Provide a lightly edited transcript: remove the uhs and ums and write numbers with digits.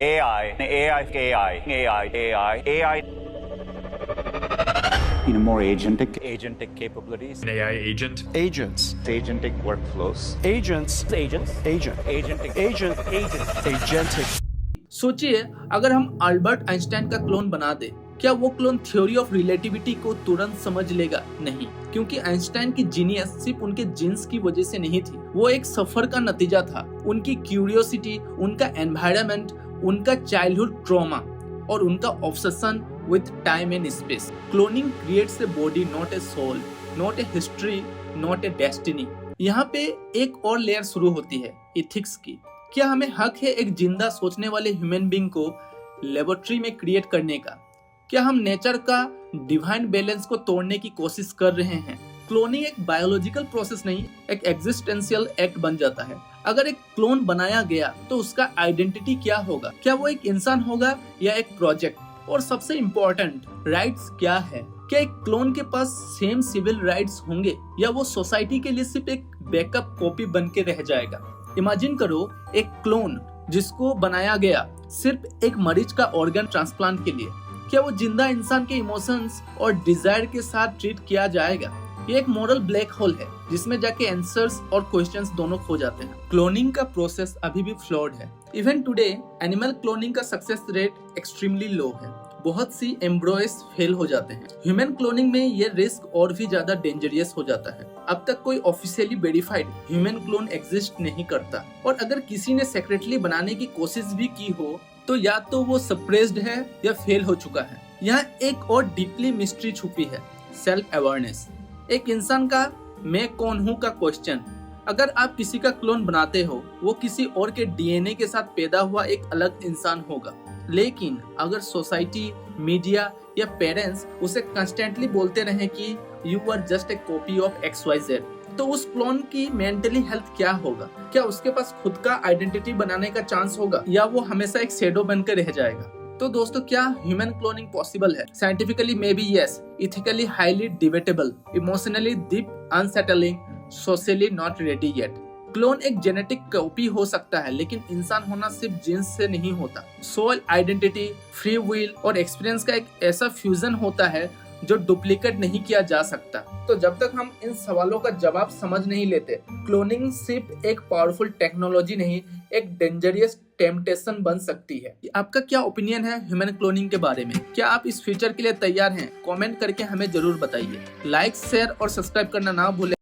AI. More agentic capabilities. An AI agent. Agents. Agentic workflows. Agentic. सोचिए, अगर हम Albert Einstein का clone बना दे, क्या वो क्लोन थ्योरी ऑफ रिलेटिविटी को तुरंत समझ लेगा? नहीं, क्योंकि आइंस्टाइन की जीनियस सिर्फ उनके जीन्स की वजह से नहीं थी, वो एक सफर का नतीजा था। उनकी क्यूरियोसिटी, उनका एनवायरनमेंट, उनका चाइल्डहुड ट्रॉमा और उनका obsession with time and space. Cloning creates a body, not a soul, not a history, not a destiny. यहाँ पे एक और लेयर शुरू होती है, एथिक्स की। क्या हमें हक है एक जिंदा सोचने वाले ह्यूमन बीइंग को लेबोरेटरी में क्रिएट करने का? क्या हम नेचर का डिवाइन बैलेंस को तोड़ने की कोशिश कर रहे हैं? क्लोनिंग एक बायोलॉजिकल प्रोसेस नहीं, एक एग्जिस्टेंशियल एक्ट बन जाता है। अगर एक क्लोन बनाया गया तो उसका आइडेंटिटी क्या होगा? क्या वो एक इंसान होगा या एक प्रोजेक्ट? और सबसे इम्पोर्टेंट, राइट्स क्या है? क्या एक क्लोन के पास सेम सिविल राइट्स होंगे या वो सोसाइटी के लिए सिर्फ एक बैकअप कॉपी बन के रह जाएगा? इमेजिन करो एक क्लोन जिसको बनाया गया सिर्फ एक मरीज का ऑर्गन ट्रांसप्लांट के लिए। क्या वो जिंदा इंसान के इमोशंस और डिजायर के साथ ट्रीट किया जाएगा? ये एक मॉरल ब्लैक होल है जिसमें जाके आंसर्स और क्वेश्चंस दोनों खो जाते हैं। क्लोनिंग का प्रोसेस अभी भी फ्लॉड है। इवन टुडे एनिमल क्लोनिंग का सक्सेस रेट एक्सट्रीमली लो है। बहुत सी एम्ब्रॉयज फेल हो जाते हैं। ह्यूमन क्लोनिंग में ये रिस्क और भी ज्यादा डेंजरियस हो जाता है। अब तक कोई officially verified human clone exist नहीं करता, और अगर किसी ने सेक्रेटली बनाने की कोशिश भी की हो तो या तो वो सप्रेस्ड है या फेल हो चुका है। यहाँ एक और डीपली मिस्ट्री छुपी है, सेल्फ अवेयरनेस। एक इंसान का मैं कौन हूँ का क्वेश्चन। अगर आप किसी का क्लोन बनाते हो, वो किसी और के डीएनए के साथ पैदा हुआ एक अलग इंसान होगा। लेकिन अगर सोसाइटी, मीडिया या पेरेंट्स उसे कंस्टेंटली बोलते रहे कि you are just a copy of XYZ, तो उस क्लोन की मेंटली हेल्थ क्या होगा? क्या उसके पास खुद का आइडेंटिटी बनाने का चांस होगा या वो हमेशा एक शैडो बनकर रह जाएगा? तो दोस्तों, क्या ह्यूमन क्लोनिंग पॉसिबल है? Scientifically may be yes, ethically highly debatable, emotionally deep unsettling, socially not ready yet. Clone एक जेनेटिक कॉपी हो सकता है, लेकिन इंसान होना सिर्फ जीन्स से नहीं होता। सोल, आइडेंटिटी, फ्री विल और एक्सपीरियंस का एक ऐसा फ्यूजन होता है जो डुप्लीकेट नहीं किया जा सकता। तो जब तक हम इन सवालों का जवाब समझ नहीं लेते, क्लोनिंग सिर्फ एक पावरफुल टेक्नोलॉजी नहीं, एक डेंजरियस टेम्पटेशन बन सकती है। आपका क्या ओपिनियन है ह्यूमन क्लोनिंग के बारे में? क्या आप इस फ्यूचर के लिए तैयार हैं? कमेंट करके हमें जरूर बताइए। लाइक, शेयर और सब्सक्राइब करना ना भूलें।